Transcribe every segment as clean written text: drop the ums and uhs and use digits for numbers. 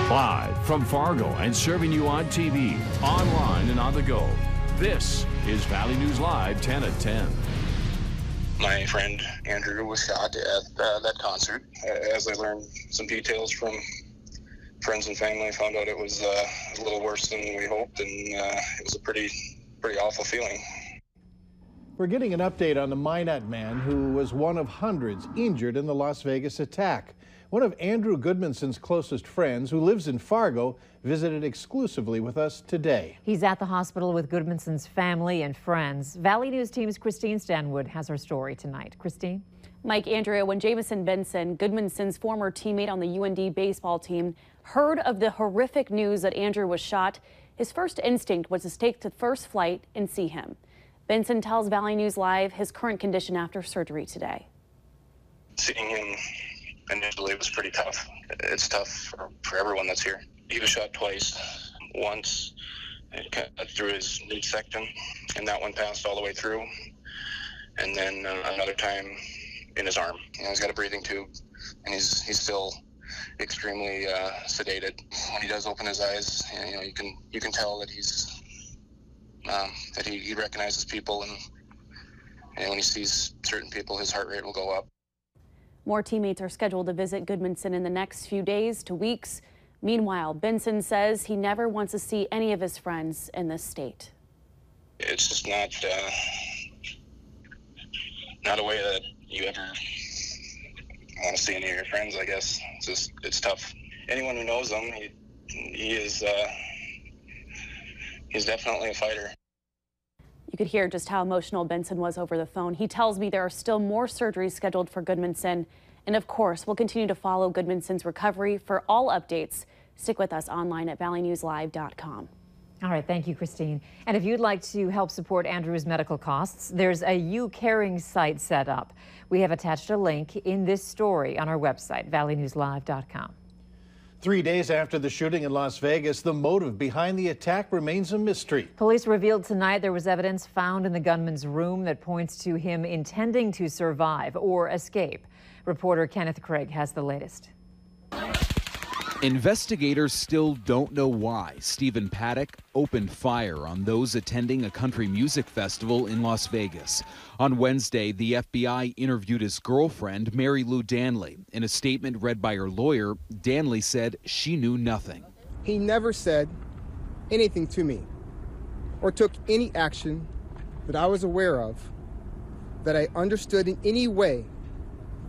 Live from Fargo and serving you on TV, online, and on the go. This is Valley News Live 10 at 10. My friend Andrew was shot at that concert. As I learned some details from friends and family, I found out it was a little worse than we hoped, and it was a pretty awful feeling. We're getting an update on the Minot man who was one of hundreds injured in the Las Vegas attack. One of Andrew Goodmanson's closest friends, who lives in Fargo, visited exclusively with us today. He's at the hospital with Goodmanson's family and friends. Valley News Team's Christine Stanwood has our story tonight. Christine? Mike, Andrea, when Jamison Benson, Goodmanson's former teammate on the UND baseball team, heard of the horrific news that Andrew was shot, his first instinct was to take the first flight and see him. Benson tells Valley News Live his current condition after surgery today. Seeing him initially was pretty tough. It's tough for everyone that's here. He was shot twice. Once through his midsection, and that one passed all the way through. And then another time in his arm. He's got a breathing tube, and he's still extremely sedated. When he does open his eyes, you can tell that he recognizes people, and when he sees certain people, his heart rate will go up. More teammates are scheduled to visit Goodmanson in the next few days to weeks. Meanwhile, Benson says he never wants to see any of his friends in this state. It's just not a way that you ever want to see any of your friends, I guess. It's tough. Anyone who knows him, he's definitely a fighter. You could hear just how emotional Benson was over the phone. He tells me there are still more surgeries scheduled for Goodmanson. And of course, we'll continue to follow Goodmanson's recovery. For all updates, stick with us online at valleynewslive.com. All right, thank you, Christine. And if you'd like to help support Andrew's medical costs, there's a You Caring site set up. We have attached a link in this story on our website, valleynewslive.com. 3 days after the shooting in Las Vegas, the motive behind the attack remains a mystery. Police revealed tonight there was evidence found in the gunman's room that points to him intending to survive or escape. Reporter Kenneth Craig has the latest. Investigators still don't know why Stephen Paddock opened fire on those attending a country music festival in Las Vegas. On Wednesday, the FBI interviewed his girlfriend, Mary Lou Danley. In a statement read by her lawyer, Danley said she knew nothing. He never said anything to me or took any action that I was aware of that I understood in any way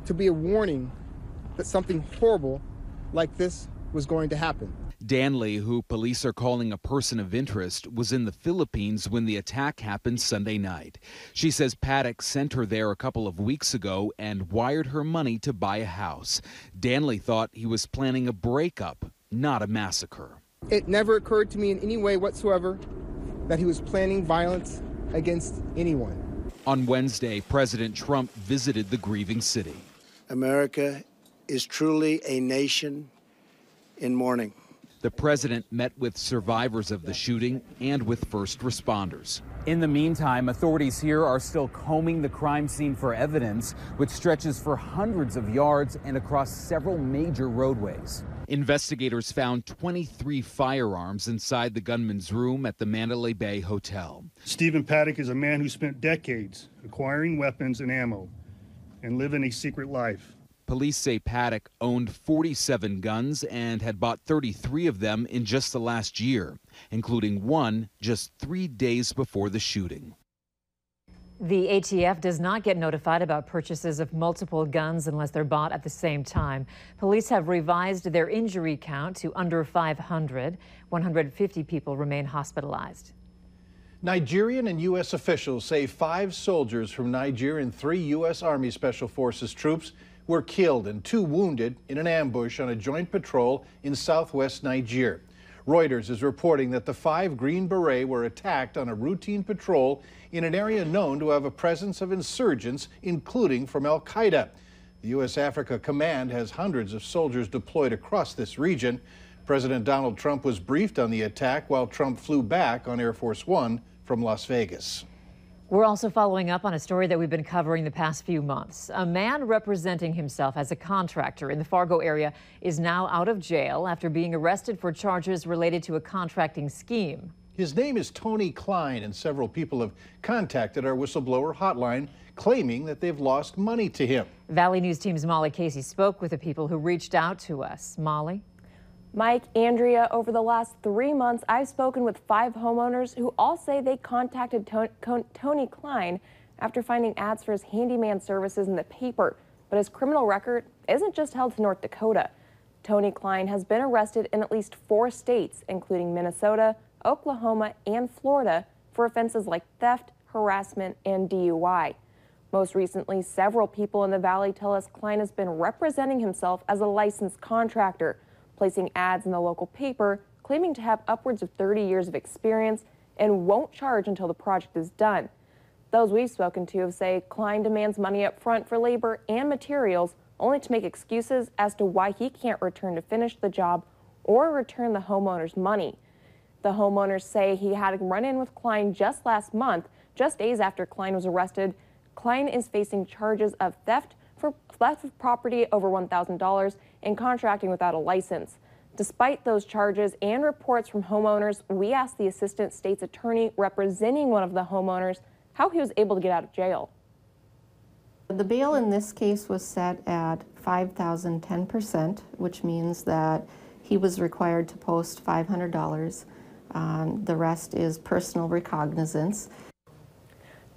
to be a warning that something horrible like this was going to happen. Danley, who police are calling a person of interest, was in the Philippines when the attack happened Sunday night. She says Paddock sent her there a couple of weeks ago and wired her money to buy a house. Danley thought he was planning a breakup, not a massacre. It never occurred to me in any way whatsoever that he was planning violence against anyone. On Wednesday, President Trump visited the grieving city. America is truly a nation in mourning. The president met with survivors of the shooting and with first responders. In the meantime, authorities here are still combing the crime scene for evidence, which stretches for hundreds of yards and across several major roadways. Investigators found 23 firearms inside the gunman's room at the Mandalay Bay Hotel. Stephen Paddock is a man who spent decades acquiring weapons and ammo and living a secret life. Police say Paddock owned 47 guns and had bought 33 of them in just the last year, including one just 3 days before the shooting. The ATF does not get notified about purchases of multiple guns unless they're bought at the same time. Police have revised their injury count to under 500. 150 people remain hospitalized. Nigerian and U.S. officials say 5 soldiers from Niger and 3 U.S. Army Special Forces troops were killed and 2 wounded in an ambush on a joint patrol in southwest Niger. Reuters is reporting that the 5 Green Beret were attacked on a routine patrol in an area known to have a presence of insurgents, including from Al-Qaeda. The U.S. Africa Command has hundreds of soldiers deployed across this region. President Donald Trump was briefed on the attack while Trump flew back on Air Force One from Las Vegas. We're also following up on a story that we've been covering the past few months. A man representing himself as a contractor in the Fargo area is now out of jail after being arrested for charges related to a contracting scheme. His name is Tony Klein, and several people have contacted our whistleblower hotline claiming that they've lost money to him. Valley News Team's Molly Casey spoke with the people who reached out to us. Molly? Mike, Andrea, over the last 3 months, I've spoken with 5 homeowners who all say they contacted Tony Klein after finding ads for his handyman services in the paper. But his criminal record isn't just held to North Dakota. Tony Klein has been arrested in at least 4 states, including Minnesota, Oklahoma, and Florida, for offenses like theft, harassment, and DUI. Most recently, several people in the Valley tell us Klein has been representing himself as a licensed contractor, placing ads in the local paper, claiming to have upwards of 30 years of experience and won't charge until the project is done. Those we've spoken to say Klein demands money up front for labor and materials, only to make excuses as to why he can't return to finish the job or return the homeowner's money. The homeowners say he had a run-in with Klein just last month, just days after Klein was arrested. Klein is facing charges of theft of property over $1,000 and contracting without a license. Despite those charges and reports from homeowners, we asked the assistant state's attorney representing one of the homeowners how he was able to get out of jail. The bail in this case was set at $5,000, 10%, which means that he was required to post $500. The rest is personal recognizance.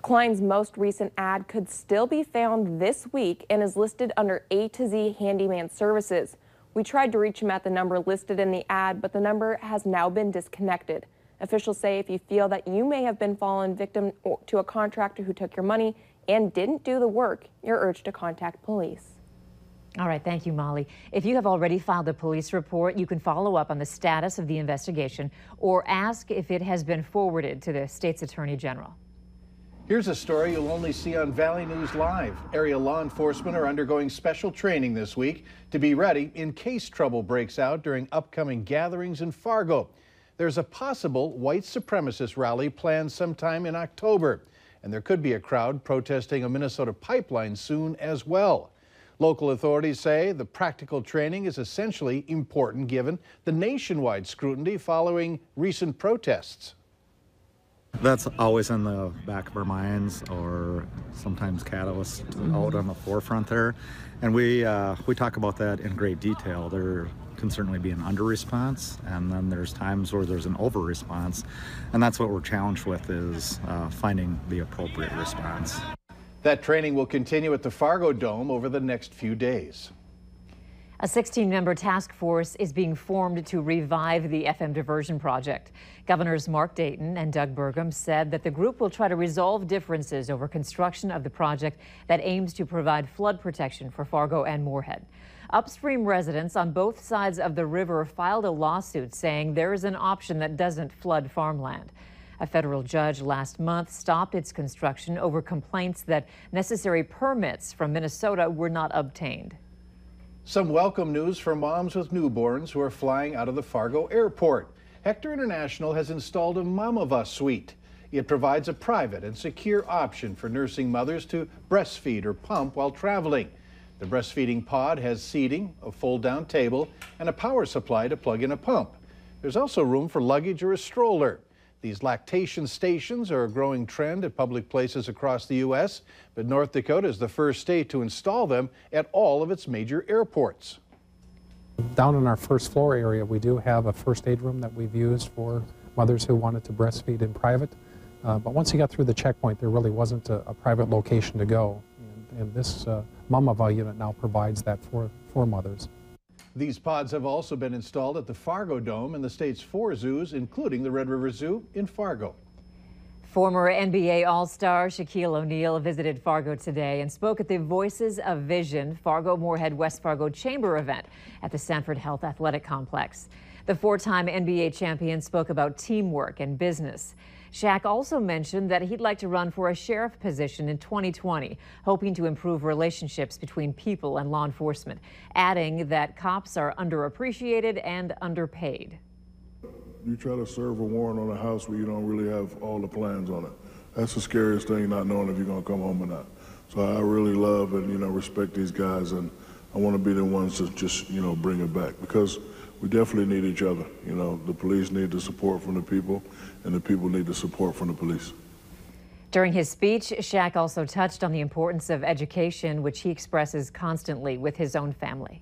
Klein's most recent ad could still be found this week and is listed under A to Z Handyman Services. We tried to reach him at the number listed in the ad, but the number has now been disconnected. Officials say if you feel that you may have been fallen victim to a contractor who took your money and didn't do the work, you're urged to contact police. All right, thank you, Molly. If you have already filed a police report, you can follow up on the status of the investigation or ask if it has been forwarded to the state's attorney general. Here's a story you'll only see on Valley News Live. Area law enforcement are undergoing special training this week to be ready in case trouble breaks out during upcoming gatherings in Fargo. There's a possible white supremacist rally planned sometime in October, and there could be a crowd protesting a Minnesota pipeline soon as well. Local authorities say the practical training is essentially important given the nationwide scrutiny following recent protests. That's always in the back of our minds, or sometimes catalysts out on the forefront there. And we talk about that in great detail. There can certainly be an under-response, and then there's times where there's an over-response. And that's what we're challenged with, is finding the appropriate response. That training will continue at the Fargo Dome over the next few days. A 16-member task force is being formed to revive the FM diversion project. Governors Mark Dayton and Doug Burgum said that the group will try to resolve differences over construction of the project that aims to provide flood protection for Fargo and Moorhead. Upstream residents on both sides of the river filed a lawsuit saying there is an option that doesn't flood farmland. A federal judge last month stopped its construction over complaints that necessary permits from Minnesota were not obtained. Some welcome news for moms with newborns who are flying out of the Fargo airport. Hector International has installed a Mamava suite. It provides a private and secure option for nursing mothers to breastfeed or pump while traveling. The breastfeeding pod has seating, a fold-down table, and a power supply to plug in a pump. There's also room for luggage or a stroller. These lactation stations are a growing trend at public places across the U.S., but North Dakota is the first state to install them at all of its major airports. Down in our first floor area, we do have a first aid room that we've used for mothers who wanted to breastfeed in private. But once you got through the checkpoint, there really wasn't a private location to go. And this Mamava unit now provides that for mothers. These pods have also been installed at the Fargo Dome and the state's 4 zoos, including the Red River Zoo in Fargo. Former NBA All-Star Shaquille O'Neal visited Fargo today and spoke at the Voices of Vision Fargo Moorhead West Fargo Chamber event at the Sanford Health Athletic Complex. The 4-time NBA champion spoke about teamwork and business. Shaq also mentioned that he'd like to run for a sheriff position in 2020, hoping to improve relationships between people and law enforcement, adding that cops are underappreciated and underpaid. You try to serve a warrant on a house where you don't really have all the plans on it. That's the scariest thing, not knowing if you're going to come home or not. So I really love and, respect these guys, and I want to be the ones to just, bring it back, because we definitely need each other. The police need the support from the people, and the people need the support from the police. During his speech, Shaq also touched on the importance of education, which he expresses constantly with his own family.